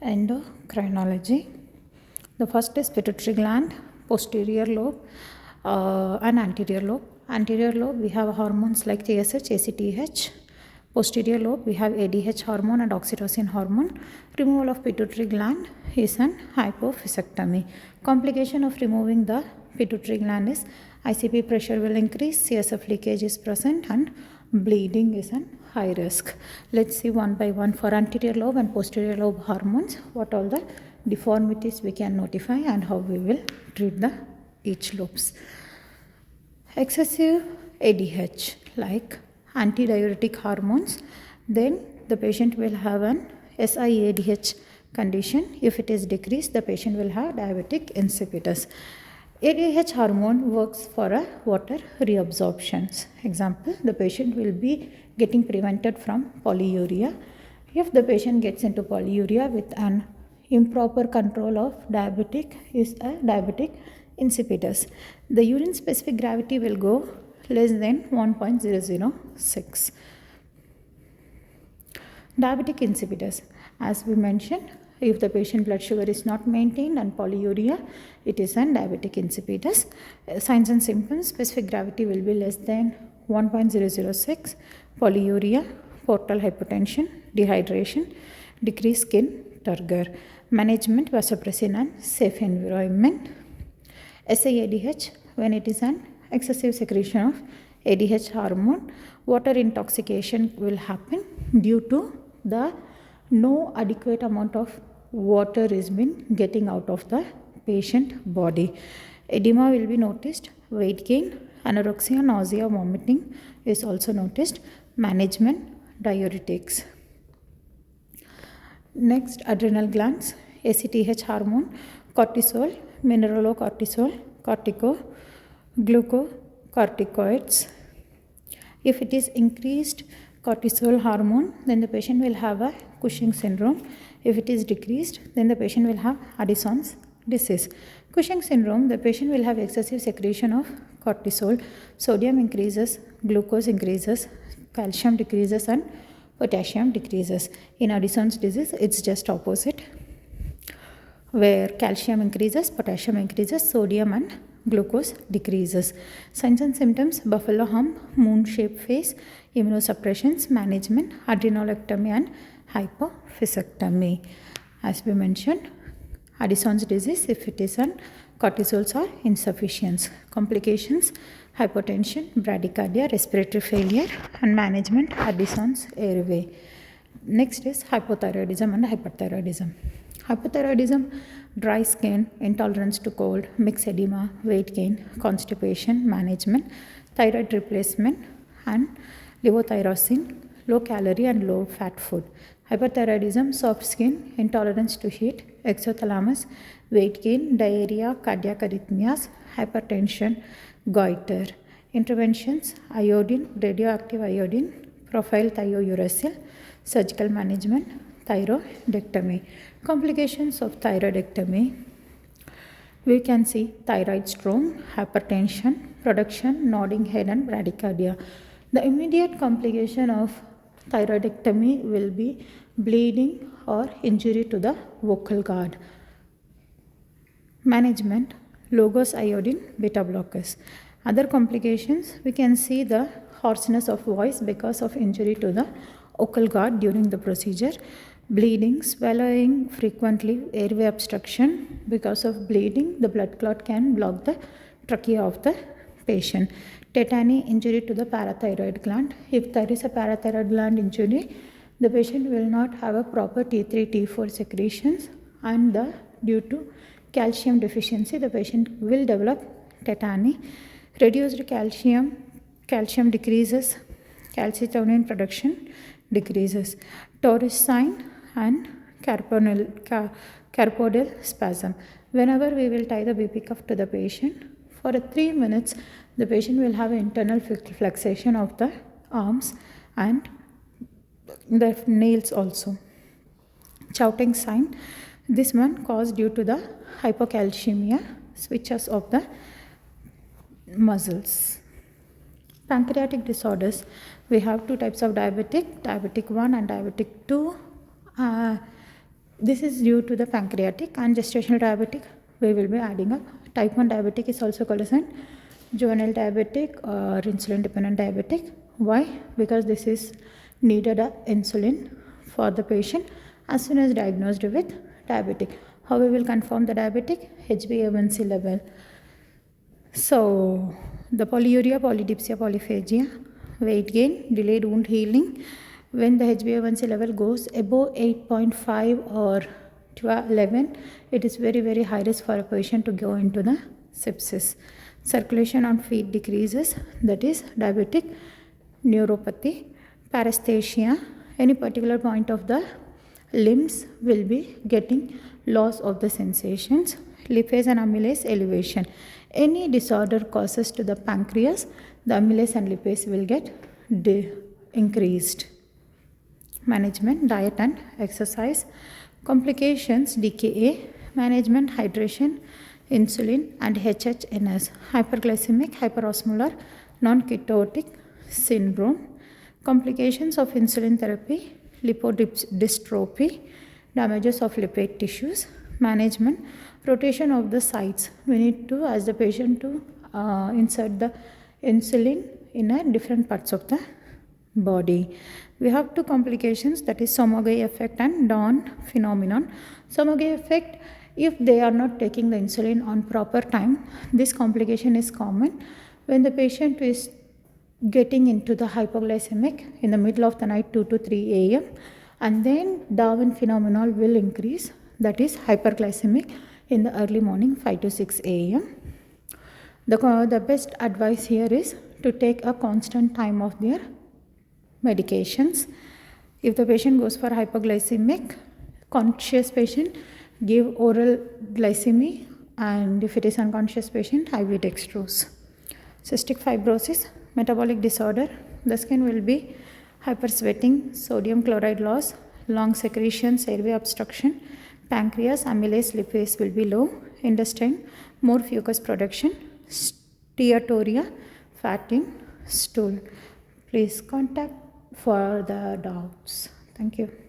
Endocrinology. The first is pituitary gland, posterior lobe, and anterior lobe. Anterior lobe, we have hormones like TSH, ACTH. Posterior lobe, we have ADH hormone and oxytocin hormone. Removal of pituitary gland is an hypophysectomy. Complication of removing the pituitary gland is ICP pressure will increase, CSF leakage is present, and bleeding is an high risk. Let's see one by one for anterior lobe and posterior lobe hormones, what all the deformities we can notify and how we will treat the each lobes. Excessive ADH like antidiuretic hormones, then the patient will have an SIADH condition. If it is decreased, the patient will have diabetic insipidus. ADH hormone works for a water reabsorption. Example, the patient will be getting prevented from polyuria. If the patient gets into polyuria with an improper control of diabetic is a diabetic insipidus. The urine specific gravity will go less than 1.006. Diabetic insipidus, as we mentioned, if the patient blood sugar is not maintained and polyuria, it is an diabetic insipidus. Signs and symptoms, specific gravity will be less than 1.006, polyuria, portal hypertension, dehydration, decreased skin turgor. Management, vasopressin and safe environment. SIADH, when it is an excessive secretion of ADH hormone, water intoxication will happen due to the no adequate amount of water is been getting out of the patient body. Edema will be noticed, weight gain, anorexia, nausea, vomiting is also noticed. Management, diuretics. Next, adrenal glands, ACTH hormone, cortisol, mineralocortisol, cortico, glucocorticoids. If it is increased cortisol hormone, then the patient will have a Cushing syndrome. If it is decreased, then the patient will have Addison's disease. Cushing syndrome, the patient will have excessive secretion of cortisol, sodium increases, glucose increases, calcium decreases and potassium decreases. In Addison's disease, it's just opposite, where calcium increases, potassium increases, sodium and glucose decreases. Signs and symptoms, buffalo hump, moon-shaped face, immunosuppressions, management, adrenalectomy and hypophysectomy. As we mentioned, Addison's disease, if it is an cortisols are insufficient. Complications, hypotension, bradycardia, respiratory failure and management, Addison's airway. Next is hypothyroidism and hyperthyroidism. Hypothyroidism, dry skin, intolerance to cold, mixed edema, weight gain, constipation, management, thyroid replacement and levothyroxine, low calorie and low fat food. Hyperthyroidism, soft skin, intolerance to heat, exothalamus, weight gain, diarrhea, cardiac arrhythmias, hypertension, goiter. Interventions, iodine, radioactive iodine, profile thiouracil, surgical management, thyroidectomy. Complications of thyroidectomy, we can see thyroid storm, hypertension, production, nodding head and bradycardia. The immediate complication of thyroidectomy will be bleeding or injury to the vocal cord. Management, Logos iodine, beta blockers. Other complications, we can see the hoarseness of voice because of injury to the vocal cord during the procedure. Bleeding, swallowing frequently, airway obstruction. Because of bleeding, the blood clot can block the trachea of the patient. Tetany, injury to the parathyroid gland. If there is a parathyroid gland injury, the patient will not have a proper T3, T4 secretions, and due to calcium deficiency, the patient will develop tetany. Reduced calcium decreases, calcitonin production decreases. Torus sign and carpodal spasm. Whenever we will tie the BP cuff to the patient, for 3 minutes, the patient will have internal flexation of the arms and the nails also. Chouting sign, this one caused due to the hypocalcemia, switches of the muscles. Pancreatic disorders, we have two types of diabetic 1 and diabetic 2. This is due to the pancreatic and gestational diabetic. We will be adding up. Type 1 diabetic is also called as an juvenile diabetic or insulin dependent diabetic. Why? Because this is needed a insulin for the patient as soon as diagnosed with diabetic. How we will confirm the diabetic? HbA1c level. So the polyuria, polydipsia, polyphagia, weight gain, delayed wound healing. When the HbA1c level goes above 8.5 or 11, it is very, very high risk for a patient to go into the sepsis. Circulation on feet decreases, that is diabetic neuropathy, paresthesia. Any particular point of the limbs will be getting loss of the sensations. Lipase and amylase elevation. Any disorder causes to the pancreas, the amylase and lipase will get increased. Management, diet and exercise. Complications, DKA. Management, hydration, insulin and HHNS. Hyperglycemic, hyperosmolar, non-ketotic syndrome. Complications of insulin therapy, lipodystrophy, damages of lipid tissues. Management, rotation of the sites. We need to ask the patient to insert the insulin in a different parts of the body. We have two complications, that is Somogyi effect and Dawn phenomenon. Somogyi effect, if they are not taking the insulin on proper time, this complication is common. When the patient is getting into the hypoglycemic in the middle of the night 2 to 3 a.m. and then Darwin phenomenon will increase, that is hyperglycemic in the early morning 5 to 6 a.m. The best advice here is to take a constant time of their medications. If the patient goes for hypoglycemic, conscious patient give oral glycemic, and if it is unconscious patient, IV dextrose. Cystic fibrosis, metabolic disorder, the skin will be hypersweating, sodium chloride loss, long secretions, airway obstruction, pancreas, amylase, lipase will be low, intestine, more mucus production, steatorrhea, fat in stool. Please contact for the doubts. Thank you.